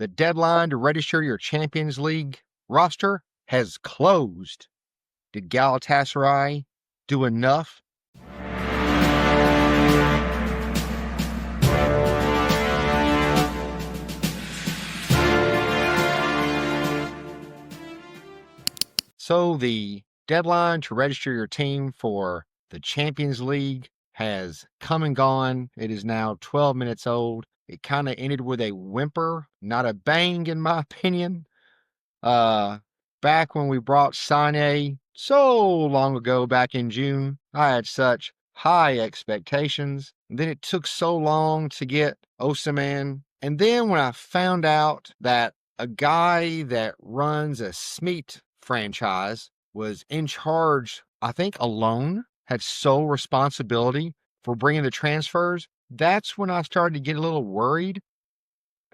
The deadline to register your Champions League roster has closed. Did Galatasaray do enough? So the deadline to register your team for the Champions League has come and gone. It is now 12 minutes old. It kind of ended with a whimper, not a bang, in my opinion. Back when we brought Sané so long ago, back in June, I had such high expectations. And then it took so long to get Osimhen. And then when I found out that a guy that runs a Smeet franchise was in charge, I think alone, had sole responsibility for bringing the transfers, that's when I started to get a little worried.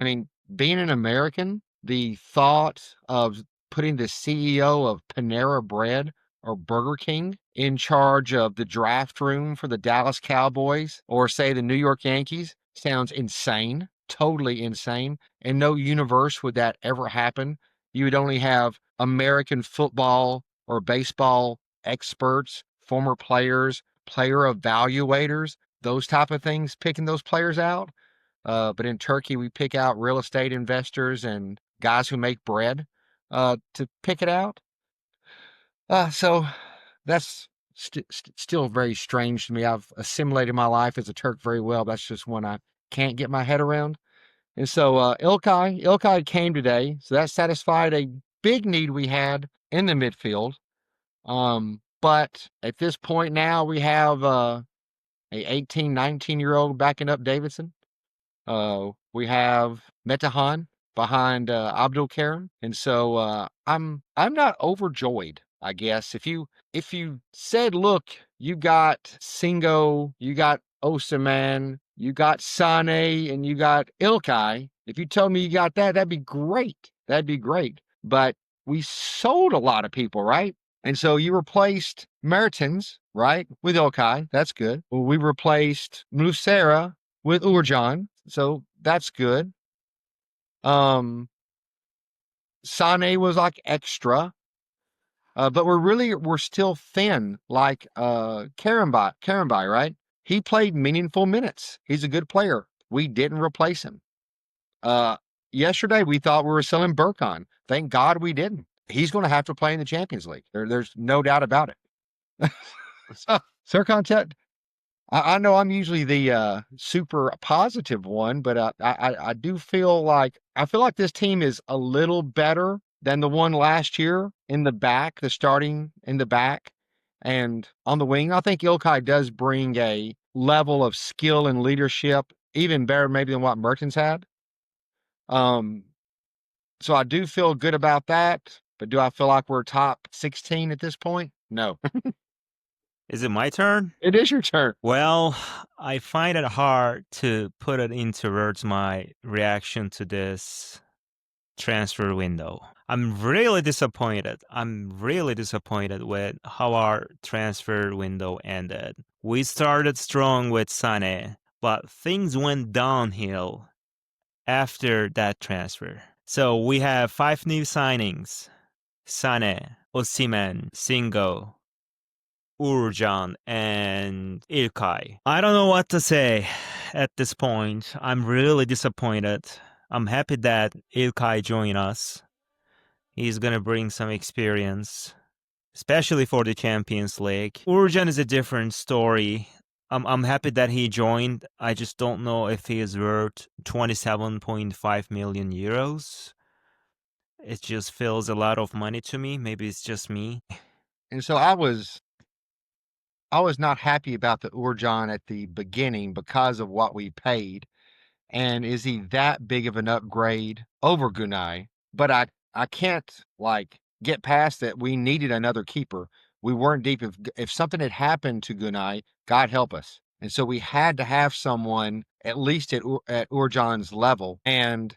I mean, being an American, the thought of putting the CEO of Panera Bread or Burger King in charge of the draft room for the Dallas Cowboys or, say, the New York Yankees sounds insane, totally insane. In no universe would that ever happen. You would only have American football or baseball experts, former players, player evaluators, those type of things, picking those players out. But in Turkey, we pick out real estate investors and guys who make bread to pick it out. So that's still very strange to me. I've assimilated my life as a Turk very well. That's just one I can't get my head around. And so İlkay came today. So that satisfied a big need we had in the midfield. But at this point now, we have a 18, 19-year-old backing up Davidson. We have Metahan behind Abdul Karim. And so I'm not overjoyed, I guess. If you said, look, you got Singo, you got Osimhen, you got Sané, and you got İlkay, if you told me you got that, that'd be great. That'd be great. But we sold a lot of people, right? And so you replaced Mertens, right, with İlkay. That's good. Well, we replaced Muslera with Uğurcan. So that's good. Sané was like extra. But we're still thin, like Karambai, right? He played meaningful minutes. He's a good player. We didn't replace him. Yesterday, we thought we were selling Burkhan. Thank God we didn't. He's going to have to play in the Champions League. There's no doubt about it. So, Serkan, I know I'm usually the super positive one, but I do feel like this team is a little better than the one last year in the back, the starting in the back and on the wing. I think İlkay does bring a level of skill and leadership, even better maybe than what Mertens had. So I do feel good about that, but do I feel like we're top 16 at this point? No. Is it my turn? It is your turn. Well, I find it hard to put it into words my reaction to this transfer window. I'm really disappointed. With how our transfer window ended. We started strong with Sané, but things went downhill after that transfer. So we have 5 new signings: Sané, Osimhen, Singo, Uğurcan, and İlkay. I don't know what to say at this point. I'm really disappointed. I'm happy that İlkay joined us. He's going to bring some experience, especially for the Champions League. Uğurcan is a different story. I'm happy that he joined. I just don't know if he is worth 27.5 million euros. It just feels a lot of money to me. Maybe it's just me. And so I was not happy about the Uğurcan at the beginning because of what we paid. And is he that big of an upgrade over Günay? But I can't get past that. We needed another keeper. We weren't deep. If something had happened to Günay, God help us. And so we had to have someone at least at Uğurcan's level. And,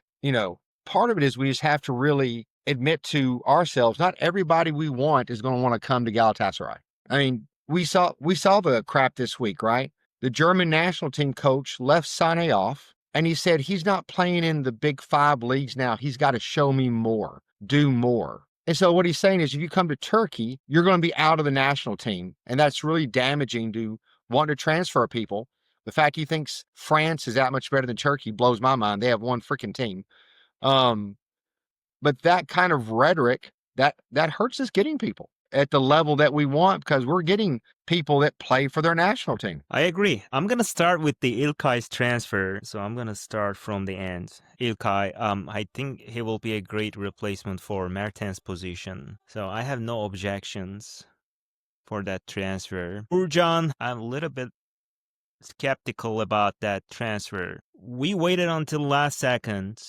part of it is we just have to really admit to ourselves, not everybody we want is going to want to come to Galatasaray. I mean, we saw the crap this week, right? The German national team coach left Sané off And he said he's not playing in the big 5 leagues now. He's got to show me more, do more. And so what he's saying is if you come to Turkey, you're going to be out of the national team. And that's really damaging to want to transfer people. The fact he thinks France is that much better than Turkey blows my mind. They have one freaking team. But that kind of rhetoric, that hurts us getting people at the level that we want because we're getting people that play for their national team. I agree. I'm going to start with the İlkay's transfer. So I'm going to start from the end. İlkay, I think he will be a great replacement for Mertens' position. So I have no objections for that transfer. Uğurcan, I'm a little bit skeptical about that transfer. We waited until last second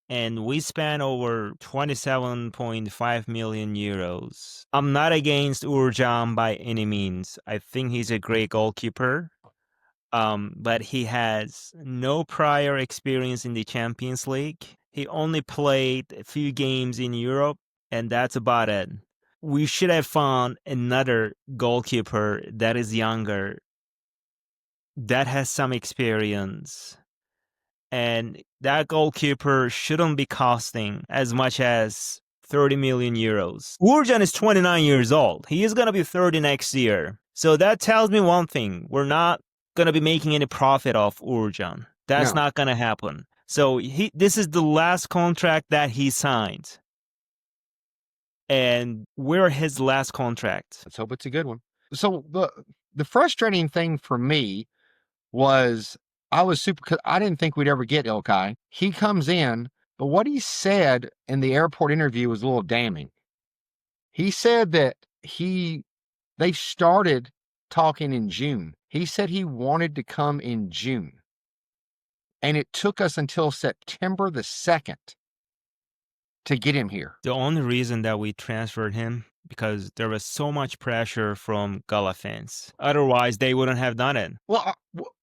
and we spent over 27.5 million euros. I'm not against Uğurcan by any means. I think he's a great goalkeeper. But he has no prior experience in the Champions League. He only played a few games in Europe, and that's about it. We should have found another goalkeeper that is younger, that has some experience, and that goalkeeper shouldn't be costing as much as 30 million euros. Uğurcan is 29 years old. He is going to be 30 next year. So that tells me one thing. We're not going to be making any profit off Uğurcan. That's not going to happen. So this is the last contract that he signed. And we're his last contract. Let's hope it's a good one. So the frustrating thing for me was I was because I didn't think we'd ever get İlkay. He comes in, but what he said in the airport interview was a little damning. He said that they started talking in June. He said he wanted to come in June. And it took us until September the 2nd to get him here. The only reason that we transferred him because there was so much pressure from Gala fans. Otherwise, they wouldn't have done it. Well,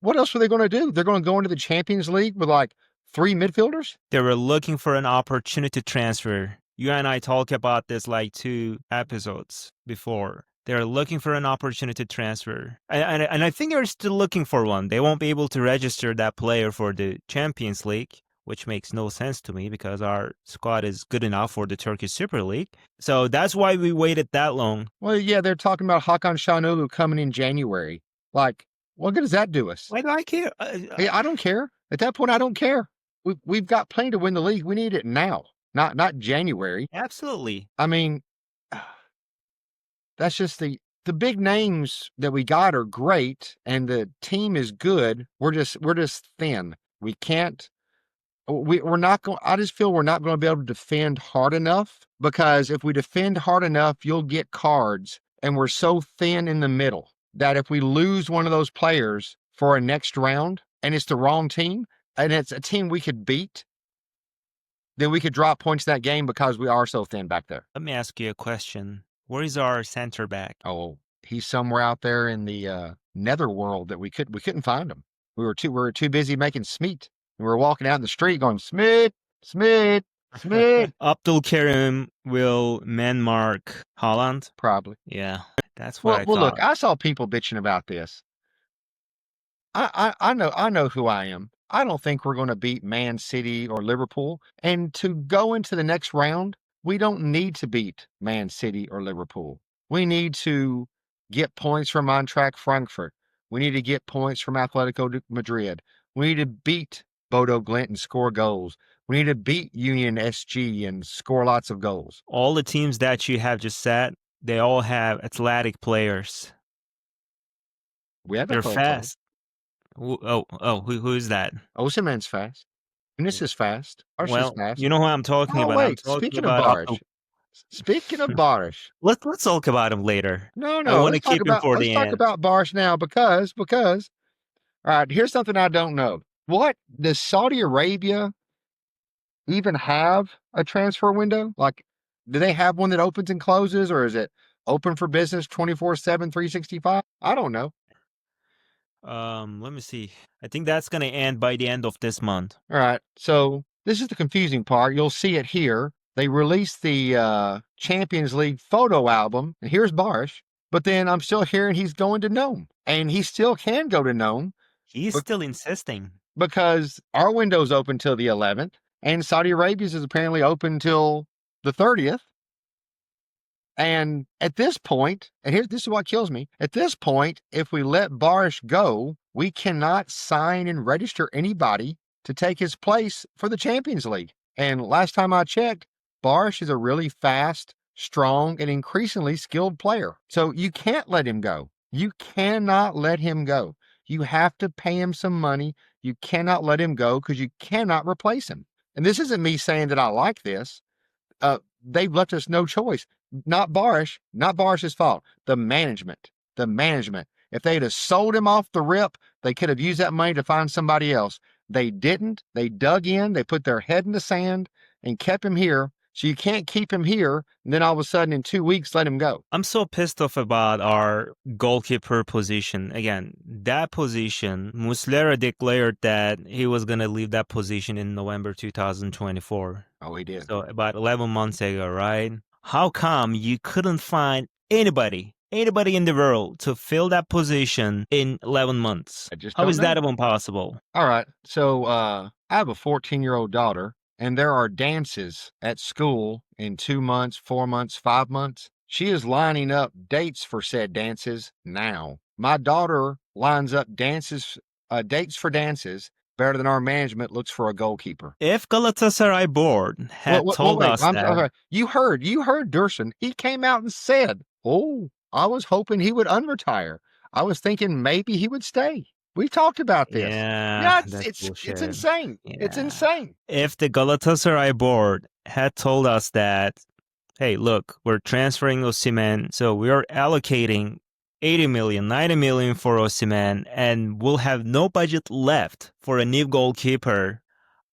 what else were they going to do? They're going to go into the Champions League with like 3 midfielders? They were looking for an opportunity to transfer. You and I talked about this like 2 episodes before. They're looking for an opportunity to transfer. And I think they're still looking for one. They won't be able to register that player for the Champions League, which makes no sense to me because our squad is good enough for the Turkish Super League. So that's why we waited that long. Well, yeah, they're talking about Hakan Şanlıurfa coming in January. Like, what good does that do us? Why do I care? I don't care. At that point, I don't care. We've got plenty to win the league. We need it now, not January. Absolutely. I mean, that's just the big names that we got are great, and the team is good. We're just thin. We can't. We're not going. I just feel we're not going to be able to defend hard enough because if we defend hard enough, you'll get cards, and we're so thin in the middle that if we lose one of those players for a next round and it's the wrong team and it's a team we could beat, then we could drop points in that game because we are so thin back there. Let me ask you a question. Where is our center back? Oh, he's somewhere out there in the netherworld that we couldn't find him. We were too busy making Smeet. We were walking out in the street going, Smeet, Smeet, Smeet. Abdülkerim will man-mark Haaland? Probably. Yeah, that's what I thought. Well, look, I saw people bitching about this. I know who I am. I don't think we're going to beat Man City or Liverpool. And to go into the next round, we don't need to beat Man City or Liverpool. We need to get points from Eintracht Frankfurt. We need to get points from Atletico Madrid. We need to beat Bodo Glimt and score goals. We need to beat Union SG and score lots of goals. All the teams that you have just said, they all have athletic players. They're fast. Who is that? Osimhen's fast. Eunice is fast. Barış is fast. You know who I'm talking about. Wait, speaking of Barış. Let's talk about him later. No. I want to keep him for the end. Let's talk about Barış now because, all right, here's something I don't know. What, does Saudi Arabia even have a transfer window? Like, do they have one that opens and closes, or is it open for business 24/7, 365? I don't know. Let me see. I think that's going to end by the end of this month. All right. So this is the confusing part. You'll see it here. They released the Champions League photo album, and here's Barış. But then I'm still hearing he's going to Nome, and he still can go to Nome. He's still insisting. because our window's open till the 11th, and Saudi Arabia's is apparently open till the 30th. And at this point, and this is what kills me. At this point, if we let Barish go, we cannot sign and register anybody to take his place for the Champions League. And last time I checked, Barish is a really fast, strong, and increasingly skilled player. So you can't let him go. You cannot let him go. You have to pay him some money. You cannot let him go because you cannot replace him. And this isn't me saying that I like this. They've left us no choice. Not Barish's fault. The management. If they'd have sold him off the rip, they could have used that money to find somebody else. They didn't. They dug in. They put their head in the sand and kept him here. So you can't keep him here, and then all of a sudden in 2 weeks, let him go. I'm so pissed off about our goalkeeper position. Again, that position, Muslera declared that he was going to leave that position in November 2024. Oh, he did. So about 11 months ago, right? How come you couldn't find anybody in the world to fill that position in 11 months? How is that even possible? All right. So I have a 14-year-old daughter, and there are dances at school in 2 months, 4 months, 5 months. She is lining up dates for said dances now. My daughter lines up dates for dances better than our management looks for a goalkeeper. If Galatasaray board had told us that... You heard Dursun. He came out and said, oh, I was hoping he would unretire. I was thinking maybe he would stay. We've talked about this. Yeah, it's insane. Yeah. It's insane. If the Galatasaray board had told us that, hey, look, we're transferring Osimhen, so we are allocating 80 million, 90 million for Osimhen, and we'll have no budget left for a new goalkeeper,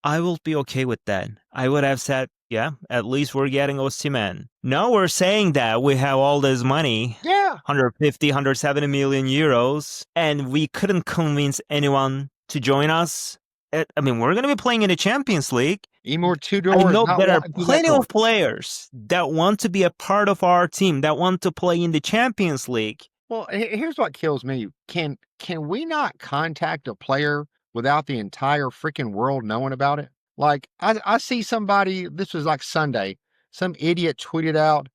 I will be okay with that. I would have said, yeah, at least we're getting Osimhen. Now we're saying that we have all this money, 150, 170 million euros, and we couldn't convince anyone to join us. We're going to be playing in the Champions League. Emor Tudor. I know there are plenty of players that want to be a part of our team, that want to play in the Champions League. Well, here's what kills me. Can we not contact a player without the entire freaking world knowing about it? Like, I see somebody, this was like Sunday, some idiot tweeted out,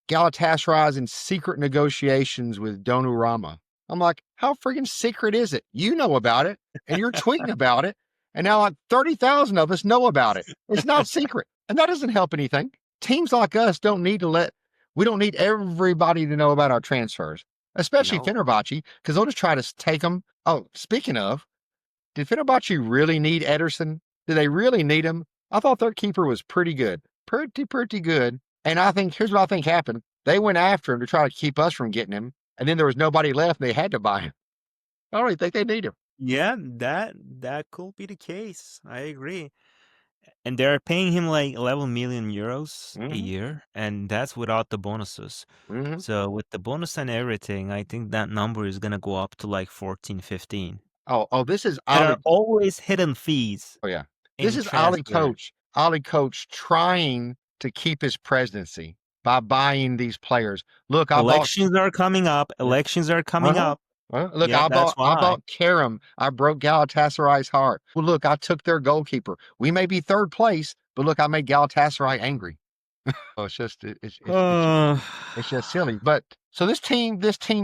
Galatasaray's in secret negotiations with Donnarumma. I'm like, how freaking secret is it? You know about it, and you're tweeting about it, and now like 30,000 of us know about it. It's not secret, and that doesn't help anything. Teams like us don't need everybody to know about our transfers, especially Fenerbahce, because they'll just try to take them. Oh, speaking of, did Fenerbahce really need Ederson? Did they really need him? I thought their keeper was pretty good. Pretty good. And I think, here's what I think happened. They went after him to try to keep us from getting him, and then there was nobody left, and they had to buy him. I don't really think they need him. Yeah, that could be the case. I agree. And they're paying him like 11 million euros a year, and that's without the bonuses. So with the bonus and everything, I think that number is going to go up to like 14, 15. Oh, this is Ali. There are always hidden fees. Oh, yeah. This is Ali Coach trying to keep his presidency by buying these players. Look, elections are coming up. Look, I bought Kerem. I broke Galatasaray's heart. Well, look, I took their goalkeeper. We may be third place, but look, I made Galatasaray angry. It's just silly. But so this team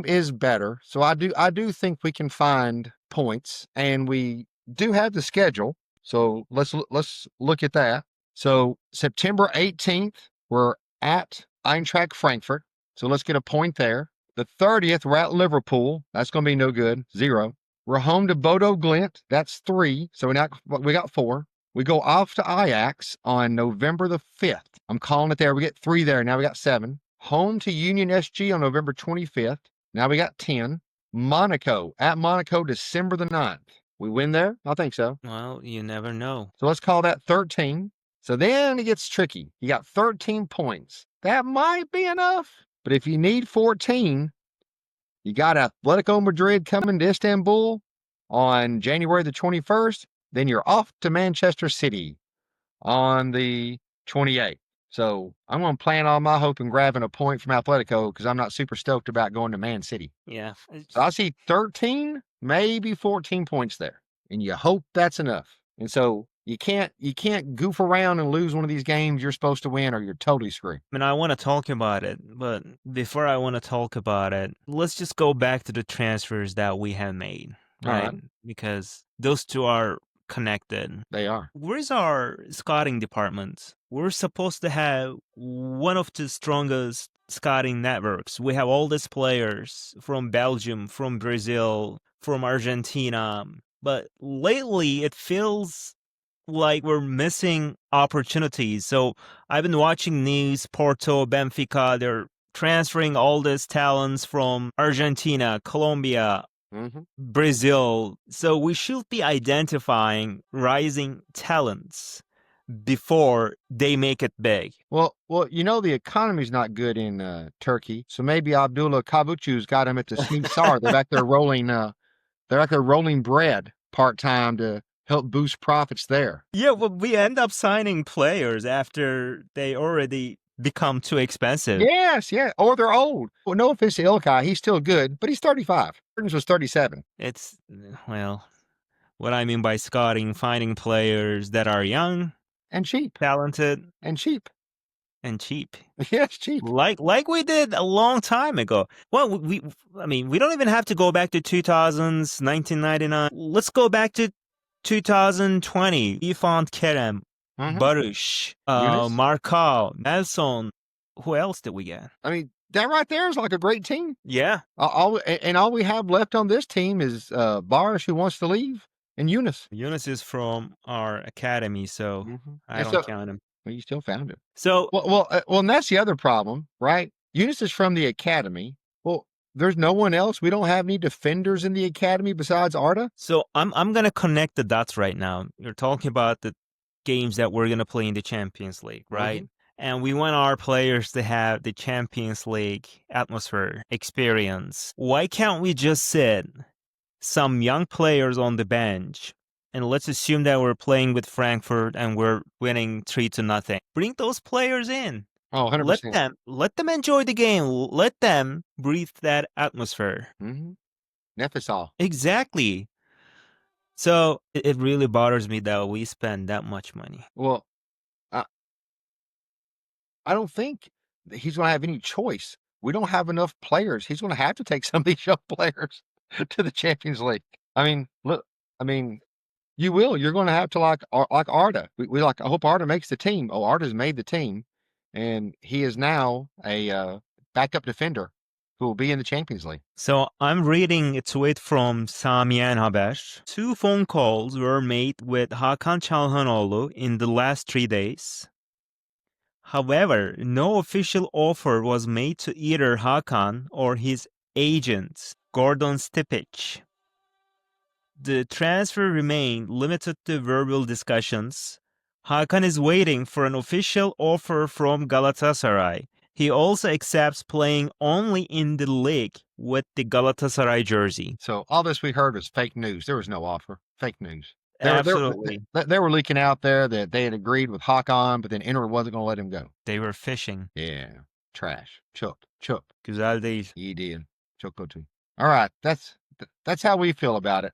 is better. So I do think we can find points, and we do have the schedule. So let's look at that. So September 18th, we're at Eintracht Frankfurt. So let's get a point there. The 30th, we're at Liverpool. That's going to be no good. 0. We're home to Bodo Glimt. That's 3. So we got 4. We go off to Ajax on November the 5th. I'm calling it there. We get 3 there. Now we got 7. Home to Union SG on November 25th. Now we got 10. At Monaco, December the 9th. We win there? I think so. Well, you never know. So let's call that 13. So then it gets tricky. You got 13 points. That might be enough. But if you need 14, you got Atletico Madrid coming to Istanbul on January the 21st. Then you're off to Manchester City on the 28th. So I'm going to plan all my hope in grabbing a point from Atletico because I'm not super stoked about going to Man City. Yeah. So I see 13, maybe 14 points there, and you hope that's enough. And so you can't goof around and lose one of these games you're supposed to win, or you're totally screwed. I mean, I want to talk about it, but before I want to talk about it, let's just go back to the transfers that we have made, All right? right, Because those two are connected. they are. Where's our scouting department? We're supposed to have one of the strongest scouting networks. We have all these players from Belgium, from Brazil, from Argentina. But lately, it feels like we're missing opportunities. So I've been watching news, Porto, Benfica, they're transferring all these talents from Argentina, Colombia, Mm-hmm. Brazil. So we should be identifying rising talents before they make it big. Well, the economy's not good in Turkey, so maybe Abdullah Kabuchu's got him at the Sar. They're back there rolling. They're back there rolling bread part time to help boost profits there. Yeah, well, we end up signing players after they already become too expensive. Yes, yeah. Or they're old. Well, no offense to Ilkay, he's still good, but he's 35. Burns was 37. It's, well, what I mean by scouting, finding players that are young, And cheap. talented, And cheap. and cheap. Yes, cheap. Like we did a long time ago. Well, I mean, we don't even have to go back to 2000s, 1999. Let's go back to 2020. İrfan Kerem, Mhm. Barış, Eunice? Marcal, Nelson. Who else did we get? I mean, that right there is like a great team. Yeah. All we have left on this team is Barish, who wants to leave, and Eunice. Eunice is from our academy, so I And don't so, count him. well, you still found him. So Well, and that's the other problem, right? Eunice is from the academy. Well, there's no one else. We don't have any defenders in the academy besides Arda. So I'm gonna connect the dots right now. You're talking about the games that we're gonna play in the Champions League, right? And we want our players to have the Champions League atmosphere experience. Why can't we just sit some young players on the bench and let's assume that we're playing with Frankfurt and we're winning 3-0. Bring those players in. Oh, 100%. Let them enjoy the game. Let them breathe that atmosphere. Nefisal. Exactly. So it really bothers me that we spend that much money. Well, I don't think that he's going to have any choice. We don't have enough players. He's going to have to take some of these young players to the Champions League. I mean, look, you will. You're going to have to like Arda. We like. I hope Arda makes the team. Oh, Arda's made the team, and he is now a backup defender who will be in the Champions League. So I'm reading a tweet from Samiyen Haber. 2 phone calls were made with Hakan Çalhanoğlu in the last 3 days. However, no official offer was made to either Hakan or his agent, Gordon Stipic. The transfer remained limited to verbal discussions. Hakan is waiting for an official offer from Galatasaray. He also accepts playing only in the league with the Galatasaray jersey. So all this we heard was fake news. There was no offer. Fake news. Absolutely. They were leaking out there that they had agreed with Hakan, but then Inter wasn't going to let him go. They were fishing. Yeah. Trash. Chup. Güzel değil. He did. Chocotu. All right. That's how we feel about it.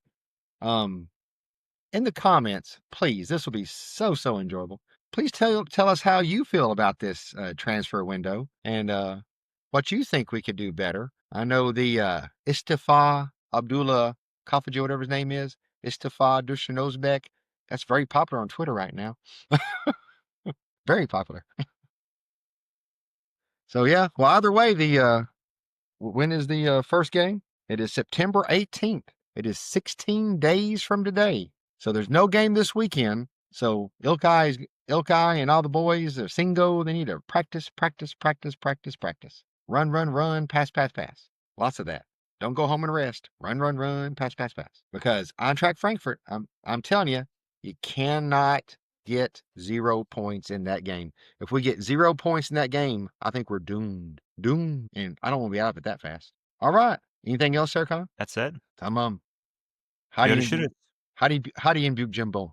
In the comments, please, this will be so enjoyable. Please tell us how you feel about this transfer window and what you think we could do better. I know the Istifa Abdullah Kafaji, whatever his name is, Istifa Dushanozbek, that's very popular on Twitter right now. Very popular. So yeah, well, either way, when is the first game? It is September 18th. It is 16 days from today. So there's no game this weekend. So Ilkay and all the boys, they're single. They need to practice. Run, pass. Lots of that. Don't go home and rest. Run, pass. Because Eintracht Frankfurt, I'm telling you, you cannot get 0 points in that game. If we get 0 points in that game, I think we're doomed. And I don't want to be out of it that fast. All right. Anything else, Serkan? That's it. Tamam. How do you Görüşürüz. How do you imbue Cim Bom?